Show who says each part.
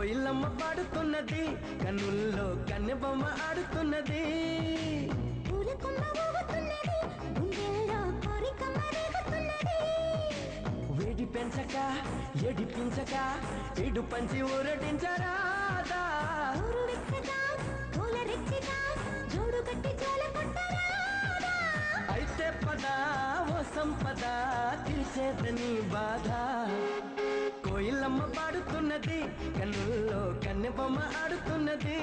Speaker 1: కోయిలమ్మ పాడుతున్నది, కన్నుల్లో కన్నెబొమ్మ ఆడుతున్నది.
Speaker 2: పూలకొమ్మ ఊగుతున్నది, గుండెల్లో కోరికమ్మ రేగుతున్నది.
Speaker 1: వేడి పెంచక ఎడిపించక ఇడు పంచి ఊరటించరాదా.
Speaker 2: ఊరు వెచ్చగా పూల రెచ్చగా జోడు కట్టి జోల కొట్టరాదా.
Speaker 1: అయితే పద ఓ సంపద తీర్చేదని బాధ. కోయిలమ్మ పాడుతున్నది, కన్నుల్లో కన్నెబొమ్మ ఆడుతున్నది.